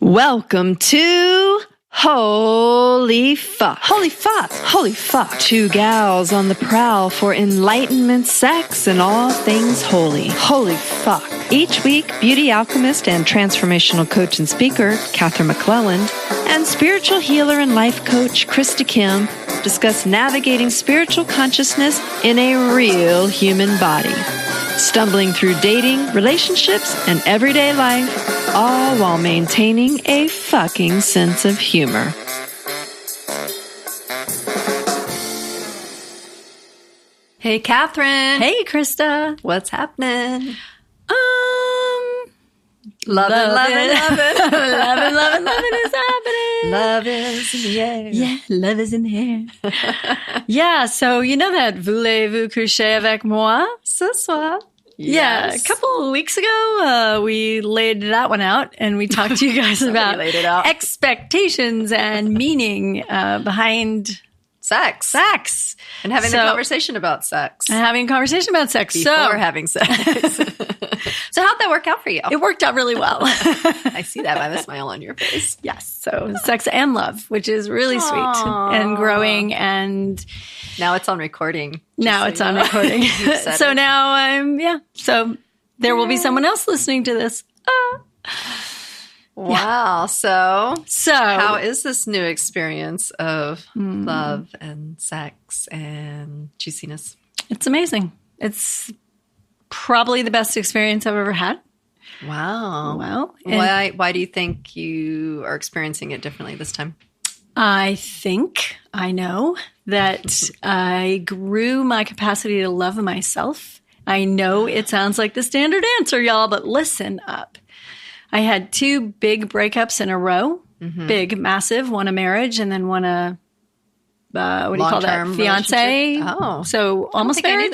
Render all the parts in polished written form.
Welcome to Holy Fuck. Holy Fuck. Holy Fuck. Two gals on the prowl for enlightenment, sex, and all things holy. Holy Fuck. Each week, beauty alchemist and transformational coach and speaker, Katherine McClelland, and spiritual healer and life coach, Krista Kim, discuss navigating spiritual consciousness in a real human body. Stumbling through dating, relationships, and everyday life, all while maintaining a fucking sense of humor. Hey, Katherine. Hey, Krista. What's happening? Loving is happening. Love is in the air. Yeah, love is in the air. Yeah, so you know that voulez-vous coucher avec moi ce soir? Yeah, Yes. a couple of weeks ago, we laid that one out and we talked to you guys about laid it out. expectations and meaning behind Sex. And having a conversation about sex. And having a conversation about sex. Before having sex. So how'd that work out for you? It worked out really well. I see that by the smile on your face. Yes. So sex and love, which is really sweet and growing. And now it's on recording. Now it's on recording. So now So there will be someone else listening to this. Wow. So how is this new experience of love and sex and juiciness? It's amazing. It's probably the best experience I've ever had. Wow. Wow. Why do you think you are experiencing it differently this time? I think I know that I grew my capacity to love myself. I know it sounds like the standard answer, y'all, but listen up. I had two big breakups in a row. Big, massive. One a marriage and then one a, what do you call that? Fiance. Oh. So almost marriage.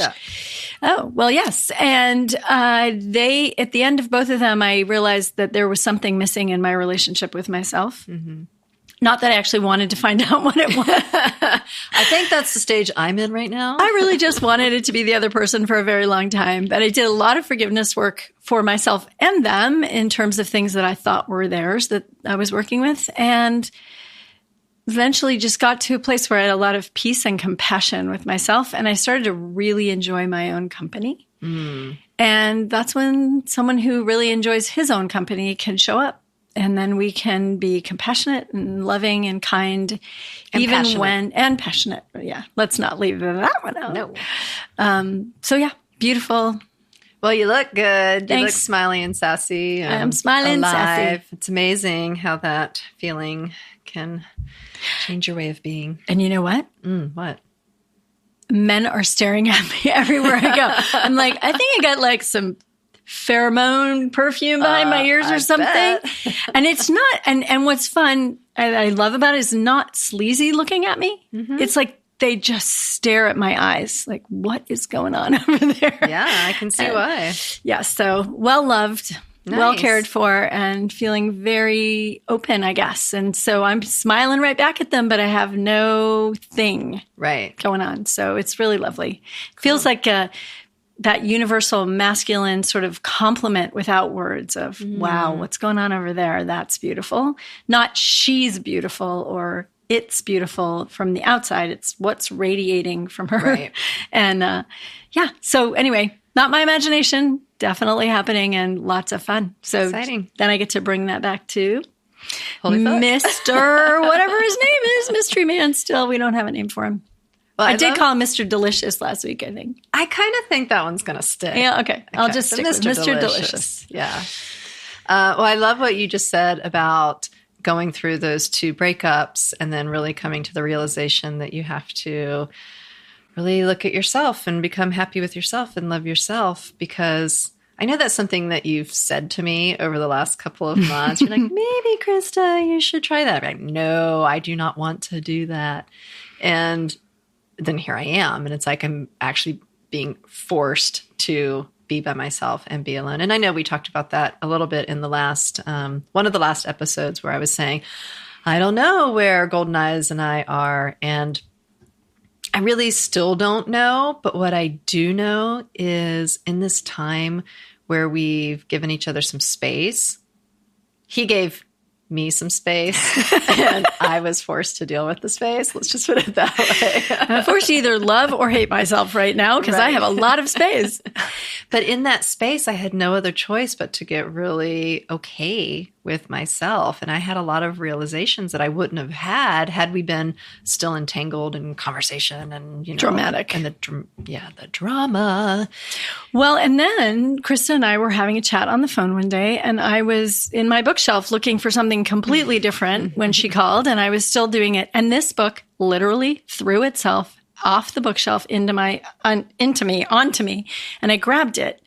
Oh, well, yes. And at the end of both of them, I realized that there was something missing in my relationship with myself. Not that I actually wanted to find out what it was. I think that's the stage I'm in right now. I really just wanted it to be the other person for a very long time. But I did a lot of forgiveness work for myself and them in terms of things that I thought were theirs that I was working with. And eventually just got to a place where I had a lot of peace and compassion with myself. And I started to really enjoy my own company. And that's when someone who really enjoys his own company can show up. And then we can be compassionate and loving and kind, and even passionate. and passionate. Yeah, let's not leave that one out. No. So yeah, beautiful. Well, you look good. Thanks. You look smiley and sassy. And I'm smiling and alive. sassy. It's amazing how that feeling can change your way of being. And you know what? What? Men are staring at me everywhere I go. I'm like, I think I got like some pheromone perfume behind my ears or something. And it's not, and what's fun, I love about it is not sleazy looking at me. It's like they just stare at my eyes. Like, what is going on over there? Yeah, I can see why. Yeah. So well loved, well cared for, and feeling very open, I guess. And so I'm smiling right back at them, but I have no thing going on. So it's really lovely. Feels like that universal masculine sort of compliment without words of, wow, what's going on over there? That's beautiful. Not she's beautiful or it's beautiful from the outside. It's what's radiating from her. Right. And so anyway, not my imagination, definitely happening and lots of fun. So exciting. Then I get to bring that back to Holy fuck. Mr. whatever his name is, Mystery Man still. We don't have a name for him. Well, I did call him Mr. Delicious last week, I think. I kind of think that one's going to stick. Yeah, okay. I'll just stick with Mr. Delicious. Yeah. Well, I love what you just said about going through those two breakups and then really coming to the realization that you have to really look at yourself and become happy with yourself and love yourself, because I know that's something that you've said to me over the last couple of months. You're like, maybe, Krista, you should try that. I'm like, no, I do not want to do that. And then here I am. And it's like I'm actually being forced to be by myself and be alone. And I know we talked about that a little bit in the last, one of the last episodes where I was saying, I don't know where Golden Eyes and I are. And I really still don't know. But what I do know is in this time where we've given each other some space, he gave me some space, and I was forced to deal with the space. Let's just put it that way. I'm forced to either love or hate myself right now because I have a lot of space. But in that space, I had no other choice but to get really okay with myself. And I had a lot of realizations that I wouldn't have had we been still entangled in conversation and, dramatic. And the drama. Well, and then Krista and I were having a chat on the phone one day, and I was in my bookshelf looking for something completely different when she called, and I was still doing it. And this book literally threw itself off the bookshelf onto me, and I grabbed it.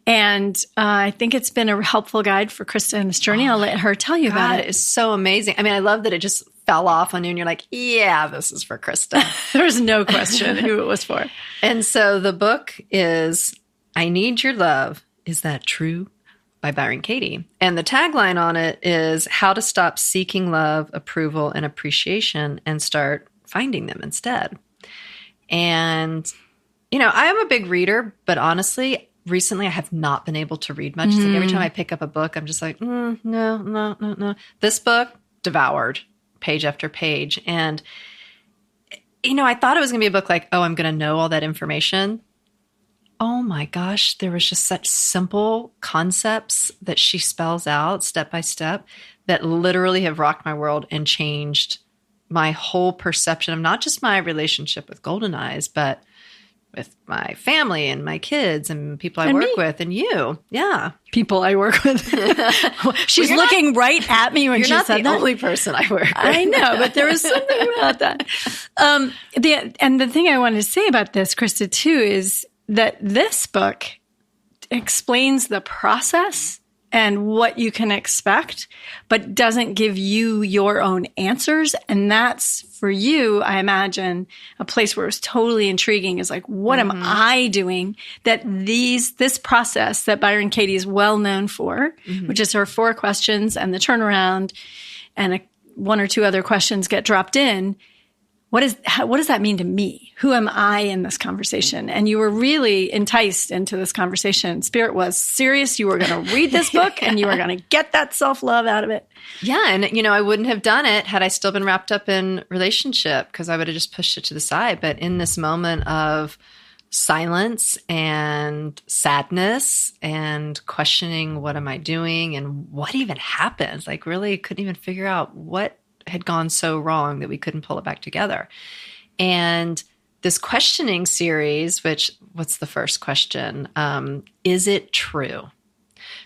And I think it's been a helpful guide for Krista in this journey. I'll let her tell you about it. It's so amazing. I mean, I love that it just fell off on you and you're like, yeah, this is for Krista. There's no question who it was for. And so the book is I Need Your Love. Is That True? By Byron Katie. And the tagline on it is how to stop seeking love, approval, and appreciation and start finding them instead. And, I am a big reader, but recently I have not been able to read much. It's like every time I pick up a book, I'm just like, no. This book, devoured page after page. And, I thought it was going to be a book like, I'm going to know all that information. Oh my gosh, there was just such simple concepts that she spells out step by step that literally have rocked my world and changed my whole perception of not just my relationship with Golden Eyes, but with my family and my kids and people I work with and you. Yeah. People I work with. She's looking right at me when she said that. You're not the only person I work with. I know, but there was something about that. The thing I wanted to say about this, Krista, too, is that this book explains the process and what you can expect, but doesn't give you your own answers. And that's, for you, I imagine, a place where it's totally intriguing is like, what am I doing that this process that Byron Katie is well known for, which is her 4 questions and the turnaround and 1 or 2 other questions get dropped in. What does that mean to me? Who am I in this conversation? And you were really enticed into this conversation. Spirit was serious. You were going to read this book and you were going to get that self-love out of it. Yeah. And, I wouldn't have done it had I still been wrapped up in relationship because I would have just pushed it to the side. But in this moment of silence and sadness and questioning, what am I doing and what even happens? Like really couldn't even figure out what had gone so wrong that we couldn't pull it back together. And this questioning series, what's the first question? Is it true?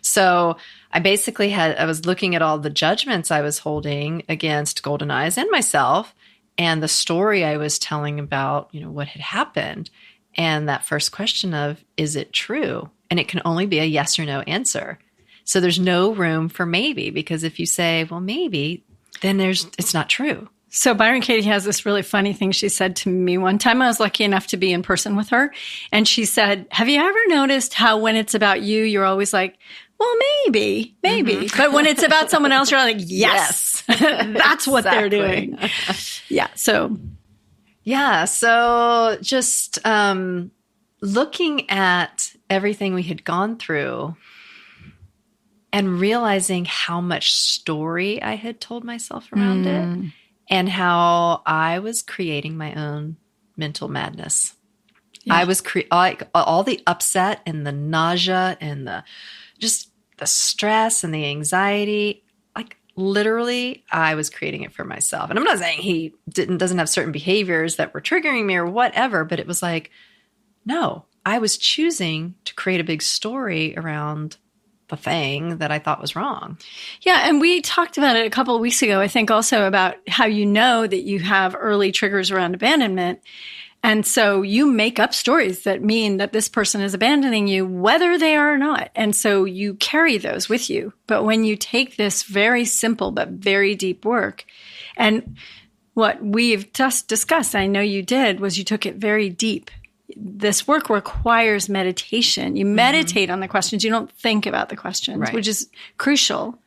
So I was looking at all the judgments I was holding against Golden Eyes and myself and the story I was telling about, what had happened. And that first question of, is it true? And it can only be a yes or no answer. So there's no room for maybe, because if you say, well, maybe, then it's not true. So Byron Katie has this really funny thing she said to me one time. I was lucky enough to be in person with her. And she said, have you ever noticed how when it's about you, you're always like, well, maybe. But when it's about someone else, you're like, yes. That's what they're doing. Yeah. So just looking at everything we had gone through and realizing how much story I had told myself around it and how I was creating my own mental madness. Yeah. I was all the upset and the nausea and the stress and the anxiety, like literally I was creating it for myself. And I'm not saying he doesn't have certain behaviors that were triggering me or whatever, but it was like, no, I was choosing to create a big story around the thing that I thought was wrong. Yeah. And we talked about it a couple of weeks ago, I think also about how you know that you have early triggers around abandonment. And so you make up stories that mean that this person is abandoning you, whether they are or not. And so you carry those with you. But when you take this very simple but very deep work, and what we've just discussed, I know you did, was you took it very deep. This work requires meditation. You meditate on the questions. You don't think about the questions, right, which is crucial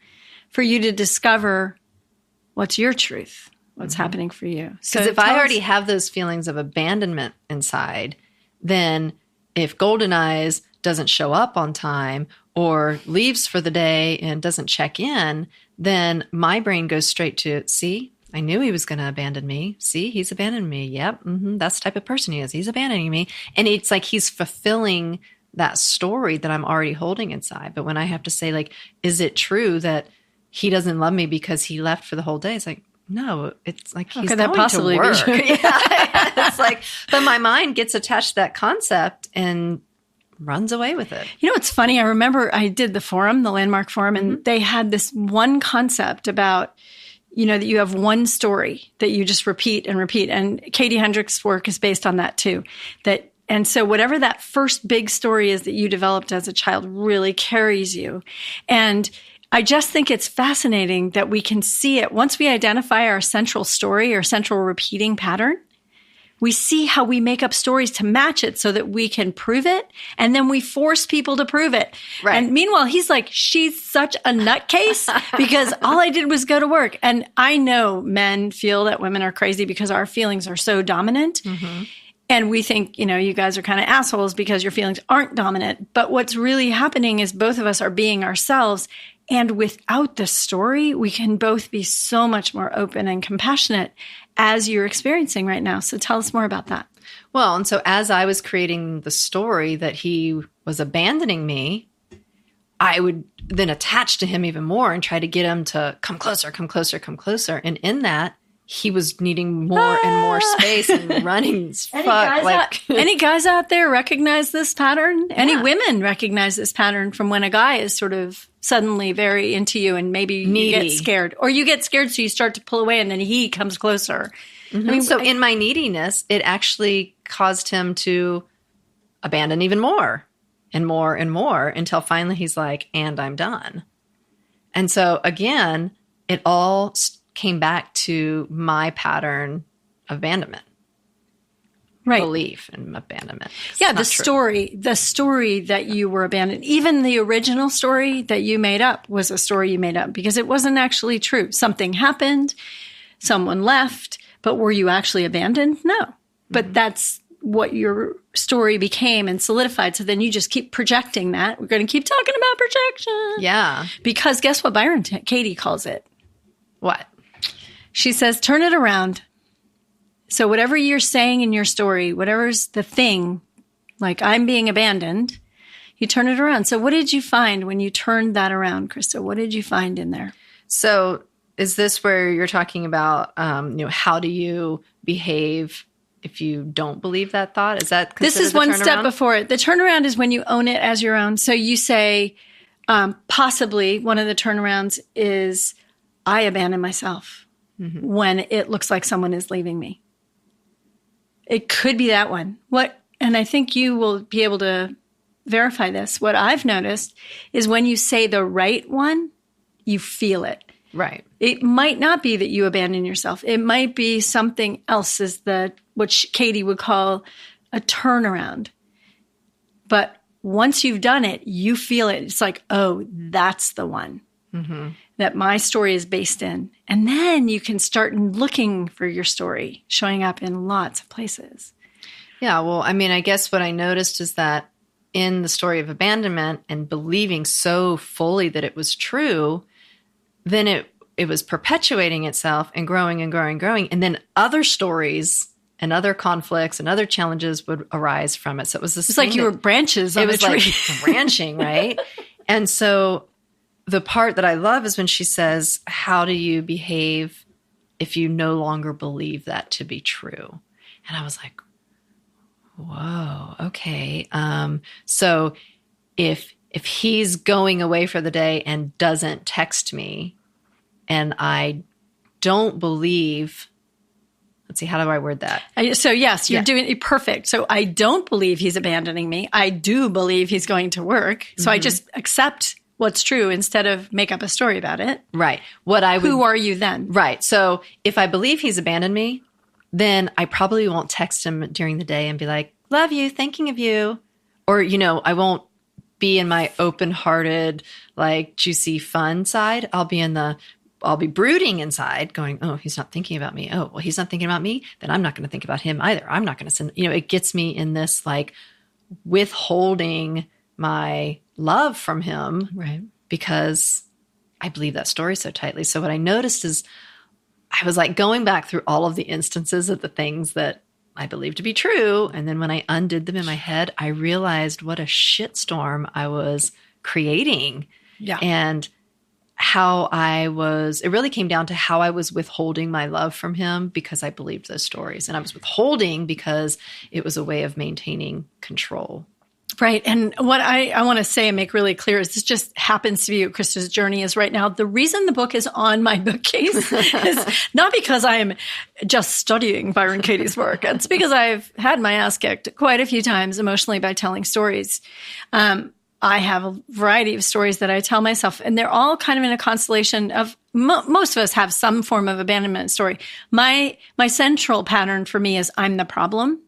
for you to discover what's your truth, what's happening for you. Because if I already have those feelings of abandonment inside, then if Golden Eyes doesn't show up on time or leaves for the day and doesn't check in, then my brain goes straight to, see, I knew he was going to abandon me. See, he's abandoned me. Yep. That's the type of person he is. He's abandoning me. And it's like he's fulfilling that story that I'm already holding inside. But when I have to say, like, is it true that he doesn't love me because he left for the whole day? It's like, no, it's like he's going to work. It's like, but my mind gets attached to that concept and runs away with it. You know, it's funny. I remember I did the forum, the Landmark Forum, and they had this one concept about, you know, that you have one story that you just repeat and repeat. And Katie Hendricks' work is based on that too. And so whatever that first big story is that you developed as a child really carries you. And I just think it's fascinating that we can see it. Once we identify our central story or central repeating pattern, we see how we make up stories to match it so that we can prove it. And then we force people to prove it. Right. And meanwhile, he's like, she's such a nutcase because all I did was go to work. And I know men feel that women are crazy because our feelings are so dominant. And we think, you know, you guys are kind of assholes because your feelings aren't dominant. But what's really happening is both of us are being ourselves. And without the story, we can both be so much more open and compassionate as you're experiencing right now. So tell us more about that. Well, and so as I was creating the story that he was abandoning me, I would then attach to him even more and try to get him to come closer, come closer, come closer. And in that, he was needing more and more space and running as fuck. Any guys out there recognize this pattern? Yeah. Any women recognize this pattern from when a guy is sort of suddenly very into you and maybe needy. You get scared. Or you get scared so you start to pull away and then he comes closer. I mean, so in my neediness, it actually caused him to abandon even more and more and more until finally he's like, and I'm done. And so again, it all came back to my pattern of abandonment. Right. Belief in abandonment. Yeah, the story that you were abandoned, even the original story that you made up was a story you made up because it wasn't actually true. Something happened, someone left, but were you actually abandoned? No. But that's what your story became and solidified. So then you just keep projecting that. We're going to keep talking about projection. Yeah. Because guess what Byron Katie calls it? What? She says, turn it around. So whatever you're saying in your story, whatever's the thing, like I'm being abandoned, you turn it around. So what did you find when you turned that around, Krista? What did you find in there? So is this where you're talking about, how do you behave if you don't believe that thought? Is that considered This is one step before it. The turnaround is when you own it as your own. So you say, possibly one of the turnarounds is, I abandon myself when it looks like someone is leaving me. It could be that one. And I think you will be able to verify this. What I've noticed is when you say the right one, you feel it. Right. It might not be that you abandon yourself. It might be something else is what Katie would call a turnaround. But once you've done it, you feel it. It's like, oh, that's the one. That my story is based in. And then you can start looking for your story showing up in lots of places. Yeah, well, I mean, I guess what I noticed is that in the story of abandonment and believing so fully that it was true, then it was perpetuating itself and growing and growing and growing. And then other stories and other conflicts and other challenges would arise from it. So it was this. It's like you were branches on a tree. It was like branching, right? And so the part that I love is when she says, how do you behave if you no longer believe that to be true? And I was like, whoa, okay. So if he's going away for the day and doesn't text me and I don't believe, let's see, how do I word that? So yes, you're doing it perfect. So I don't believe he's abandoning me. I do believe he's going to work. So I just accept what's true instead of make up a story about it. Right. Who are you then? Right. So if I believe he's abandoned me, then I probably won't text him during the day and be like, love you, thinking of you. Or, I won't be in my open-hearted, like juicy fun side. I'll be brooding inside going, oh, he's not thinking about me. Oh, well, he's not thinking about me. Then I'm not going to think about him either. I'm not going to send, it gets me in this like withholding my love from him. Right. Because I believe that story so tightly. So what I noticed is I was like going back through all of the instances of the things that I believed to be true. And then when I undid them in my head, I realized what a shitstorm I was creating. Yeah. And how it really came down to how I was withholding my love from him because I believed those stories. And I was withholding because it was a way of maintaining control. Right. And what I want to say and make really clear is this just happens to be what Krista's journey is right now. The reason the book is on my bookcase is not because I am just studying Byron Katie's work. It's because I've had my ass kicked quite a few times emotionally by telling stories. I have a variety of stories that I tell myself, and they're all kind of in a constellation of most of us have some form of abandonment story. My central pattern for me is I'm the problem.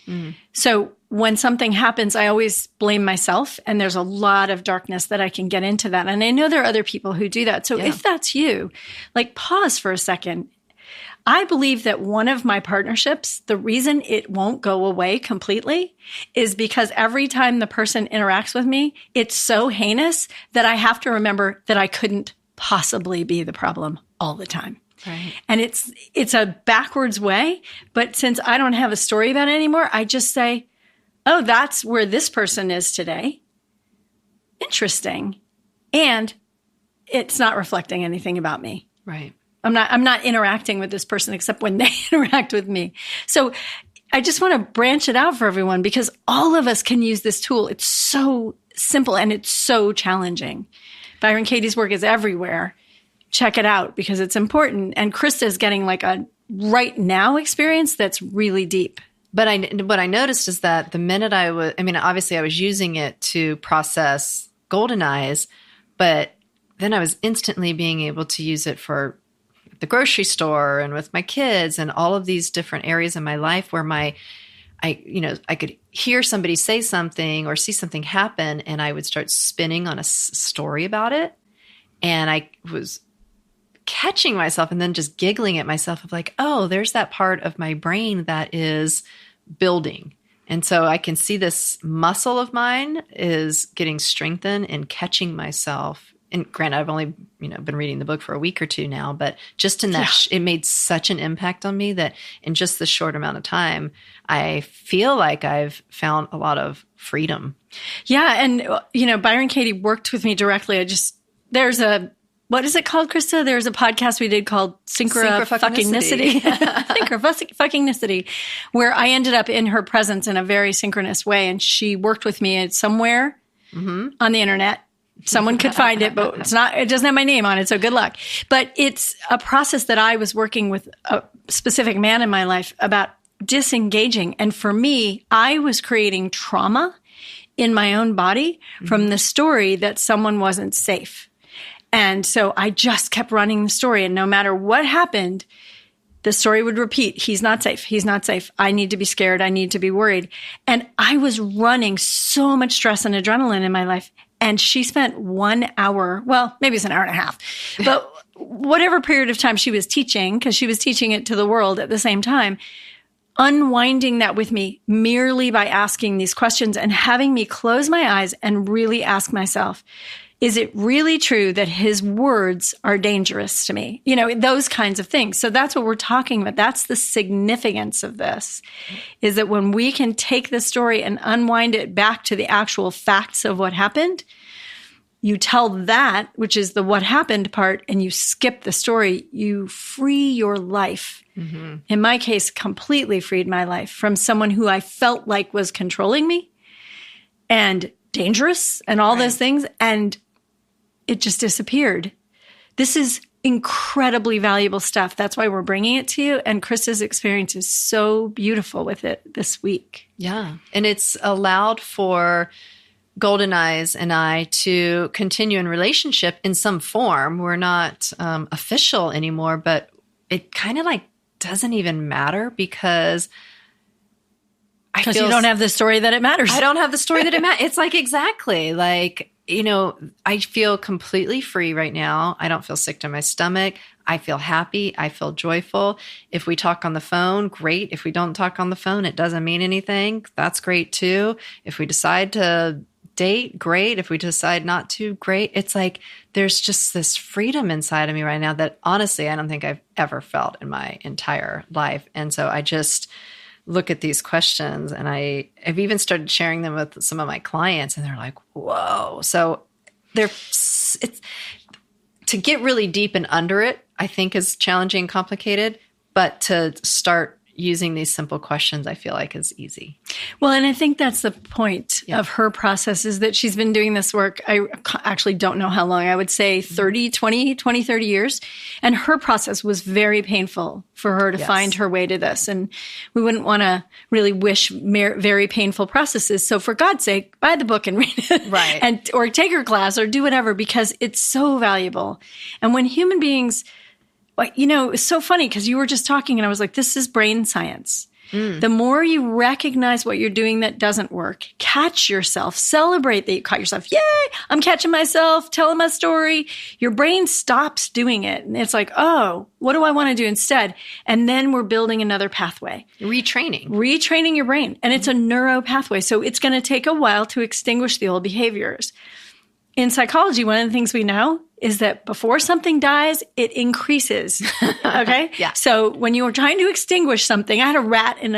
Mm. So when something happens, I always blame myself, and there's a lot of darkness that I can get into that. And I know there are other people who do that. So if that's you, like pause for a second. I believe that one of my partnerships, the reason it won't go away completely is because every time the person interacts with me, it's so heinous that I have to remember that I couldn't possibly be the problem all the time. Right. And it's a backwards way, but since I don't have a story about it anymore, I just say, oh, that's where this person is today. Interesting. And it's not reflecting anything about me. Right. I'm not interacting with this person except when they interact with me. So I just want to branch it out for everyone because all of us can use this tool. It's so simple and it's so challenging. Byron Katie's work is everywhere. Check it out because it's important. And Krista is getting like a right now experience that's really deep. But what I noticed is that the minute obviously I was using it to process golden eyes, but then I was instantly being able to use it for the grocery store and with my kids and all of these different areas in my life where I could hear somebody say something or see something happen and I would start spinning on a story about it. And I was catching myself and then just giggling at myself of like, oh, there's that part of my brain that is building. And so I can see this muscle of mine is getting strengthened and catching myself. And granted, I've only, been reading the book for a week or two now, but just in that, it made such an impact on me that in just this short amount of time, I feel like I've found a lot freedom. Yeah. And, Byron Katie worked with me directly. What is it called, Krista? There's a podcast we did called Synchrofuckingnicity. Synchrofuckingnicity, where I ended up in her presence in a very synchronous way. And she worked with me somewhere on the internet. Someone could find it, but it doesn't have my name on it. So good luck. But it's a process that I was working with a specific man in my life about disengaging. And for me, I was creating trauma in my own body from the story that someone wasn't safe. And so I just kept running the story. And no matter what happened, the story would repeat. He's not safe. He's not safe. I need to be scared. I need to be worried. And I was running so much stress and adrenaline in my life. And she spent 1 hour, well, maybe it's an hour and a half, but whatever period of time she was teaching, because she was teaching it to the world at the same time, unwinding that with me merely by asking these questions and having me close my eyes and really ask myself, is it really true that his words are dangerous to me? Those kinds of things. So that's what we're talking about. That's the significance of this, is that when we can take the story and unwind it back to the actual facts of what happened, you tell that, which is the what happened part, and you skip the story, you free your life. Mm-hmm. In my case, completely freed my life from someone who I felt like was controlling me and dangerous and all those things. And it just disappeared. This is incredibly valuable stuff. That's why we're bringing it to you. And Krista's experience is so beautiful with it this week. Yeah. And it's allowed for Golden Eyes and I to continue in relationship in some form. We're not official anymore, but it kind of doesn't even matter because you don't have the story that it matters. I don't have the story that it matters. It's exactly I feel completely free right now. I don't feel sick to my stomach. I feel happy. I feel joyful. If we talk on the phone, great. If we don't talk on the phone, it doesn't mean anything. That's great too. If we decide to date, great. If we decide not to, great. It's there's just this freedom inside of me right now that honestly, I don't think I've ever felt in my entire life. And so I just look at these questions, and I've even started sharing them with some of my clients, and they're like, whoa. So it's to get really deep and under it, I think is challenging and complicated, but to start using these simple questions, I feel like is easy. Well, and I think that's the point of her process, is that she's been doing this work. I actually don't know how long. I would say 30 years. And her process was very painful for her to find her way to this. And we wouldn't want to really wish very painful processes. So for God's sake, buy the book and read it. Right. Or take her class or do whatever, because it's so valuable. And when human beings, it's so funny because you were just talking and I was like, this is brain science. The more you recognize what you're doing that doesn't work, catch yourself, celebrate that you caught yourself. Yay, I'm catching myself, telling my story. Your brain stops doing it. And it's like, oh, what do I want to do instead? And then we're building another pathway. Retraining your brain. And it's a neuro pathway. So it's going to take a while to extinguish the old behaviors. In psychology, one of the things we know is that before something dies, it increases. Okay? Yeah. So when you were trying to extinguish something, I had a rat in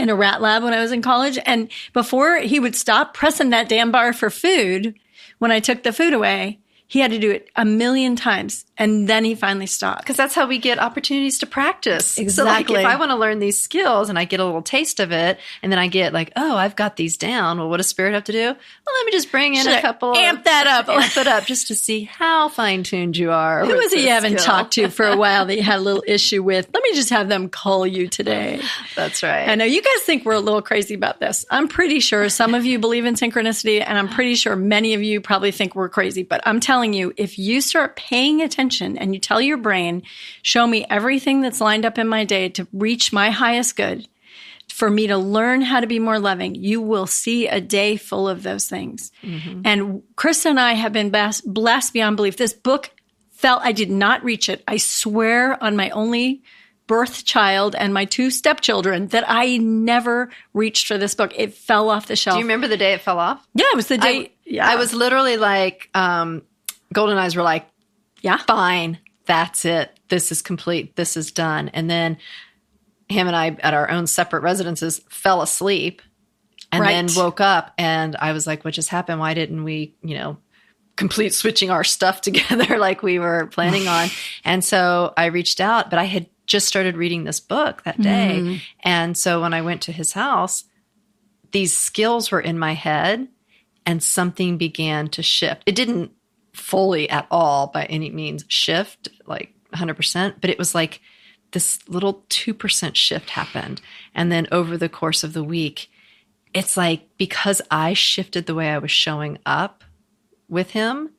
a rat lab when I was in college, and before he would stop pressing that damn bar for food, when I took the food away, he had to do it 1,000,000 times, and then he finally stopped. Because that's how we get opportunities to practice. Exactly. So if I want to learn these skills and I get a little taste of it, and then I get I've got these down. Well, what does Spirit have to do? Well, let me just bring in a couple. Amp it up just to see how fine-tuned you are. Who is it you haven't talked to for a while that you had a little issue with? Let me just have them call you today. That's right. I know you guys think we're a little crazy about this. I'm pretty sure some of you believe in synchronicity, and I'm pretty sure many of you probably think we're crazy. But I'm telling you, if you start paying attention and you tell your brain, show me everything that's lined up in my day to reach my highest good, for me to learn how to be more loving, you will see a day full of those things. Mm-hmm. And Krista and I have been blessed beyond belief. This book I did not reach it. I swear on my only birth child and my 2 stepchildren that I never reached for this book. It fell off the shelf. Do you remember the day it fell off? Yeah, it was the day. I was literally like, Golden Eyes were like, yeah, fine, that's it. This is complete. This is done. And then him and I, at our own separate residences, fell asleep and then woke up. And I was like, what just happened? Why didn't we, complete switching our stuff together like we were planning on? And so I reached out, but I had just started reading this book that day. Mm-hmm. And so when I went to his house, these skills were in my head and something began to shift. It didn't fully at all by any means shift like 100%, but it was like this little 2% shift happened. And then over the course of the week, it's like because I shifted the way I was showing up with him,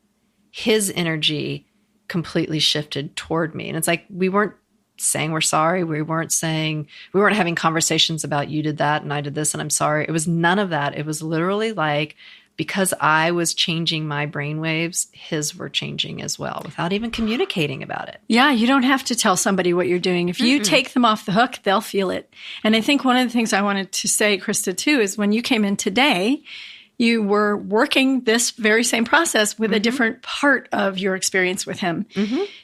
his energy completely shifted toward me. And it's like we weren't saying we're sorry. We weren't having conversations about you did that and I did this and I'm sorry. It was none of that. It was literally like because I was changing my brainwaves, his were changing as well without even communicating about it. Yeah, you don't have to tell somebody what you're doing. If you take them off the hook, they'll feel it. And I think one of the things I wanted to say, Krista, too, is when you came in today, you were working this very same process with a different part of your experience with him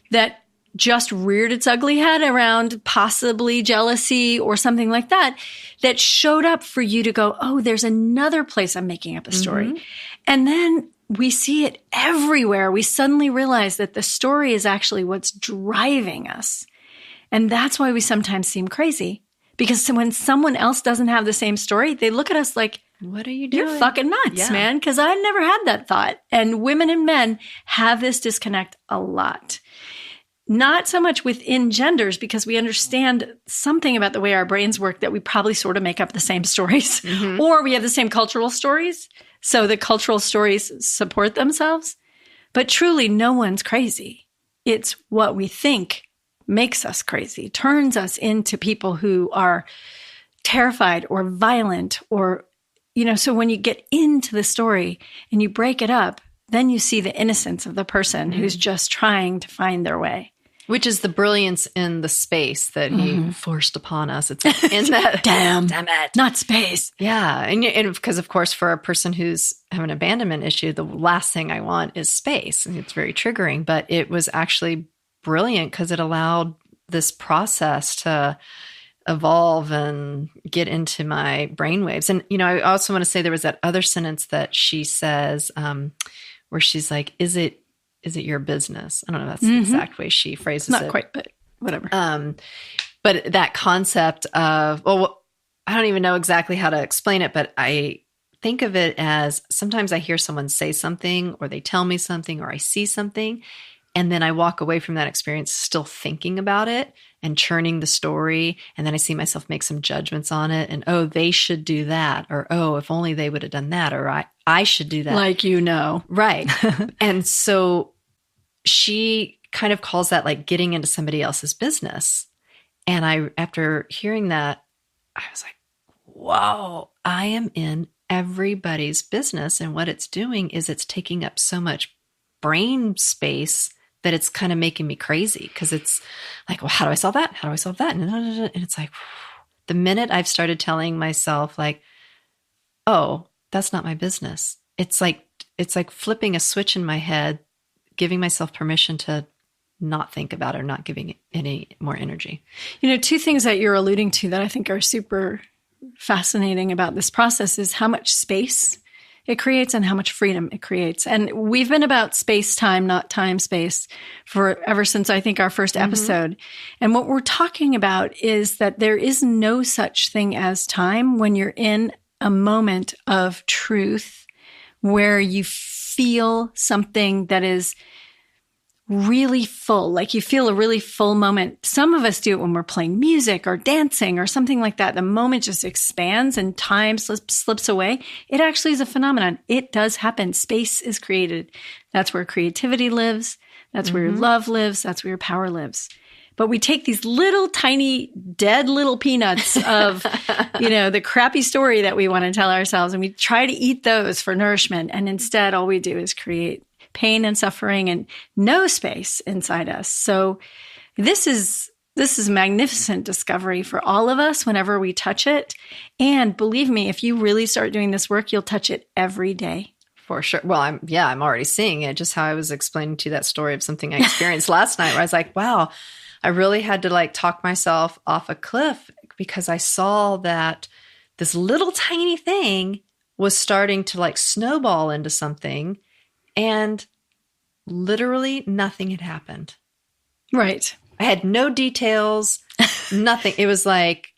that just reared its ugly head around possibly jealousy or something like that, that showed up for you to go, oh, there's another place I'm making up a story. And then we see it everywhere. We suddenly realize that the story is actually what's driving us. And that's why we sometimes seem crazy. Because when someone else doesn't have the same story, they look at us like, what are you doing? You're fucking nuts, man. Because I never had that thought. And women and men have this disconnect a lot. Not so much within genders, because we understand something about the way our brains work that we probably sort of make up the same stories, or we have the same cultural stories. So the cultural stories support themselves. But truly, no one's crazy. It's what we think makes us crazy, turns us into people who are terrified or violent or, so when you get into the story and you break it up, then you see the innocence of the person who's just trying to find their way. Which is the brilliance in the space that he forced upon us. It's like in that damn it, not space. Yeah, and because of course, for a person who's having an abandonment issue, the last thing I want is space, and it's very triggering. But it was actually brilliant because it allowed this process to evolve and get into my brainwaves. And I also want to say there was that other sentence that she says, where she's like, "Is it your business?" I don't know if that's the exact way she phrases it. Not quite, but whatever. But that concept of, I don't even know exactly how to explain it, but I think of it as sometimes I hear someone say something or they tell me something or I see something, and then I walk away from that experience still thinking about it and churning the story. And then I see myself make some judgments on it and, oh, they should do that. Or, oh, if only they would have done that. Or I should do that. Like, Right. And so she kind of calls that like getting into somebody else's business. And after hearing that, I was like, whoa, I am in everybody's business. And what it's doing is it's taking up so much brain space that it's kind of making me crazy, because it's like, well, how do I solve that? How do I solve that? And it's like, the minute I've started telling myself like, oh, that's not my business. It's like flipping a switch in my head, giving myself permission to not think about it or not giving it any more energy. Two things that you're alluding to that I think are super fascinating about this process is how much space it creates and how much freedom it creates. And we've been about space-time, not time-space, ever since I think our first episode. And what we're talking about is that there is no such thing as time when you're in a moment of truth where you feel something that is really full, like you feel a really full moment. Some of us do it when we're playing music or dancing or something like that. The moment just expands and time slips away. It actually is a phenomenon. It does happen. Space is created. That's where creativity lives. That's where your love lives. That's where your power lives. But we take these little tiny dead little peanuts of, the crappy story that we want to tell ourselves, and we try to eat those for nourishment. And instead, all we do is create pain and suffering and no space inside us. So this is magnificent discovery for all of us whenever we touch it. And believe me, if you really start doing this work, you'll touch it every day. For sure. Well, I'm already seeing it. Just how I was explaining to you that story of something I experienced last night, where I was like, wow, I really had to like talk myself off a cliff, because I saw that this little tiny thing was starting to like snowball into something. And literally nothing had happened. Right. I had no details, nothing. It was like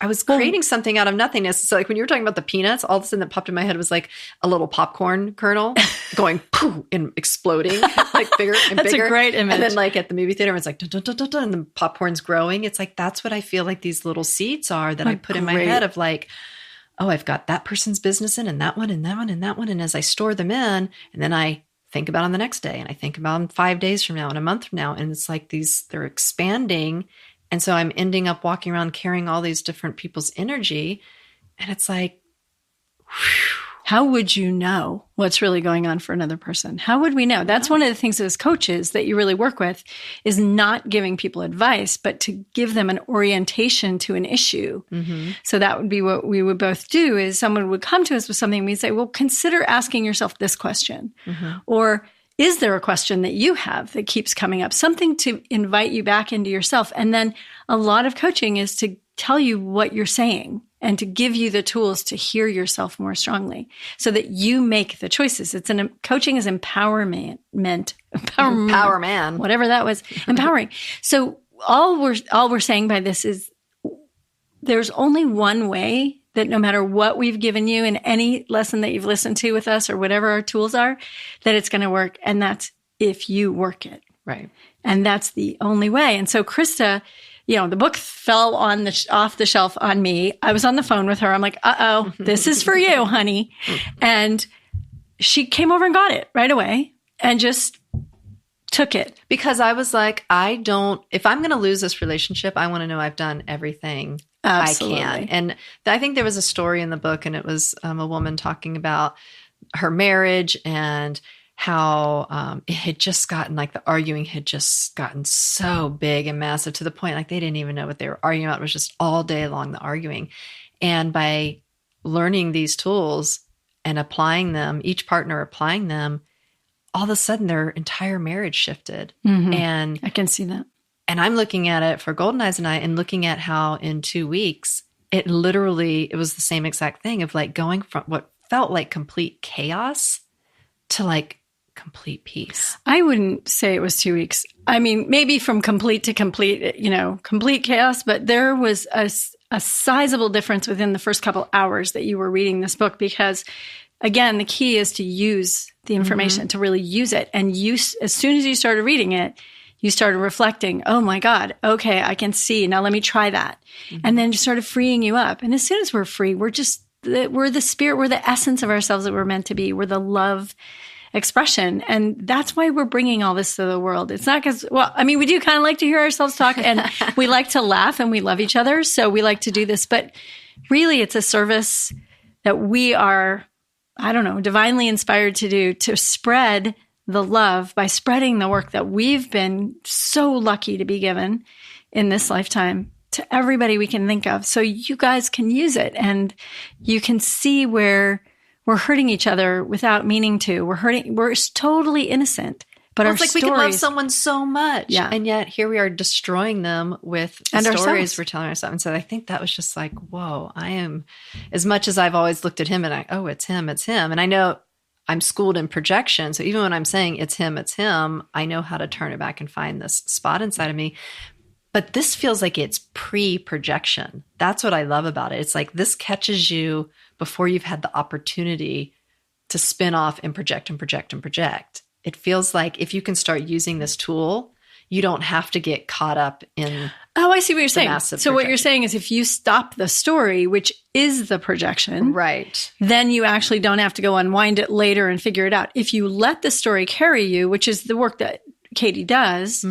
I was creating something out of nothingness. So like when you were talking about the peanuts, all of a sudden that popped in my head was like a little popcorn kernel going poof and exploding like bigger and that's bigger. That's a great image. And then like at the movie theater, it's like dun, dun, dun, dun, dun, and the popcorn's growing. It's like that's what I feel like these little seeds are that I put in my head of like, oh, I've got that person's business in and that one and that one and that one. And as I store them in, and then I think about them the next day, and I think about them 5 days from now and a month from now. And it's like they're expanding. And so I'm ending up walking around carrying all these different people's energy. And it's like, whew. How would you know what's really going on for another person? How would we know? That's one of the things as coaches that you really work with, is not giving people advice, but to give them an orientation to an issue. So that would be what we would both do, is someone would come to us with something and we'd say, well, consider asking yourself this question. Or is there a question that you have that keeps coming up? Something to invite you back into yourself. And then a lot of coaching is to tell you what you're saying and to give you the tools to hear yourself more strongly so that you make the choices. Coaching is empowerment, whatever that was, empowering. So all we're saying by this is there's only one way that no matter what we've given you in any lesson that you've listened to with us or whatever our tools are, that it's going to work. And that's if you work it. Right. And that's the only way. And so Krista, the book fell off the shelf on me. I was on the phone with her. I'm like, uh-oh, this is for you, honey. And she came over and got it right away and just took it. Because I was like, if I'm going to lose this relationship, I want to know I've done everything Absolutely. I can. And I think there was a story in the book, and it was a woman talking about her marriage and how it had just gotten, like, the arguing had just gotten so big and massive to the point, like, they didn't even know what they were arguing about. It was just all day long, the arguing. And by learning these tools and applying them, each partner applying them, all of a sudden their entire marriage shifted. Mm-hmm. And I can see that. And I'm looking at it for Golden Eyes and I, and looking at how in 2 weeks, it was the same exact thing of, like, going from what felt like complete chaos to, like, complete peace. I wouldn't say it was 2 weeks. I mean, maybe from complete to complete, complete chaos, but there was a sizable difference within the first couple hours that you were reading this book, because, again, the key is to use the information, to really use it. And as soon as you started reading it, you started reflecting, oh my God, okay, I can see. Now let me try that. Mm-hmm. And then just started freeing you up. And as soon as we're free, we're the spirit, we're the essence of ourselves that we're meant to be. We're the love expression. And that's why we're bringing all this to the world. It's not because, we do kind of like to hear ourselves talk, and we like to laugh, and we love each other. So we like to do this, but really it's a service that we are, divinely inspired to do, to spread the love by spreading the work that we've been so lucky to be given in this lifetime to everybody we can think of. So you guys can use it, and you can see where we're hurting each other without meaning to. We're totally innocent. But it's like, we can love someone so much. Yeah. And yet here we are destroying them with the stories we're telling ourselves. And so I think that was just like, whoa, I am, as much as I've always looked at him and it's him. And I know I'm schooled in projection. So even when I'm saying it's him, I know how to turn it back and find this spot inside of me. But this feels like it's pre-projection. That's what I love about it. It's like this catches you before you've had the opportunity to spin off and project and project and project. It feels like if you can start using this tool, you don't have to get caught up in. Oh, I see what you're saying. So what you're saying is, if you stop the story, which is the projection, right, then you actually don't have to go unwind it later and figure it out. If you let the story carry you, which is the work that Katie does,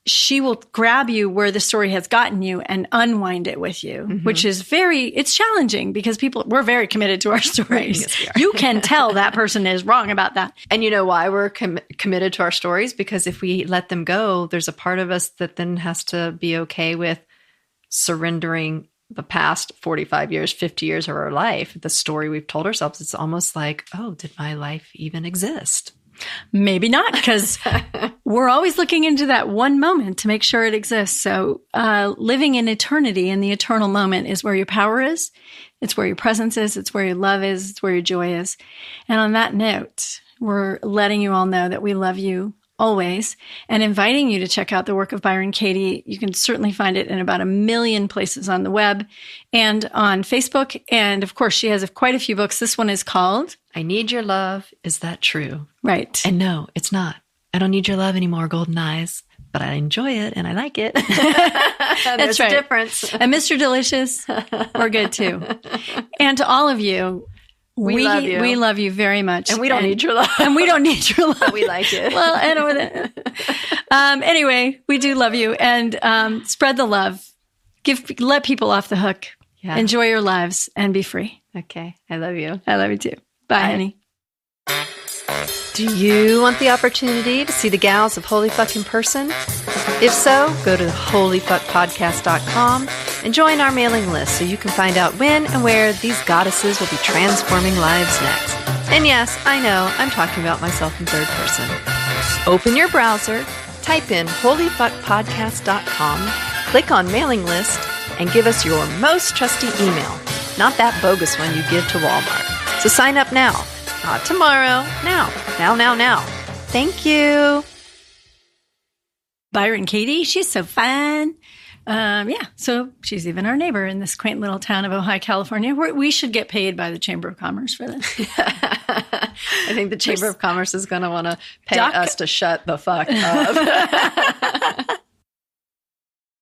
she will grab you where the story has gotten you and unwind it with you, which is it's challenging, because we're very committed to our stories. Yes, you can tell that person is wrong about that. And you know why we're committed to our stories? Because if we let them go, there's a part of us that then has to be okay with surrendering the past 45 years, 50 years of our life. The story we've told ourselves, it's almost like, oh, did my life even exist? Maybe not, because we're always looking into that one moment to make sure it exists. So living in eternity, in the eternal moment, is where your power is. It's where your presence is. It's where your love is. It's where your joy is. And on that note, we're letting you all know that we love you always, and inviting you to check out the work of Byron Katie. You can certainly find it in about 1 million places on the web and on Facebook. And of course, she has quite a few books. This one is called I Need Your Love. Is That True? Right. And no, it's not. I don't need your love anymore, Golden Eyes, but I enjoy it and I like it. That's right. A difference. And Mr. Delicious, we're good too. And to all of you, we love you. We love you very much. And we don't need your love. And we don't need your love. But we like it. Well, I don't. Anyway, we do love you. And spread the love. Let people off the hook. Yeah. Enjoy your lives and be free. Okay. I love you. I love you too. Bye, honey. Do you want the opportunity to see the gals of Holy Fuck in person? If so, go to holyfuckpodcast.com and join our mailing list so you can find out when and where these goddesses will be transforming lives next. And yes, I know, I'm talking about myself in third person. Open your browser, type in holyfuckpodcast.com, click on mailing list, and give us your most trusty email, not that bogus one you give to Walmart. So sign up now. Not tomorrow. Now. Thank you. Byron Katie, she's so fun. So she's even our neighbor in this quaint little town of Ojai, California. We should get paid by the Chamber of Commerce for this. I think the Chamber of Commerce is going to want to pay us to shut the fuck up.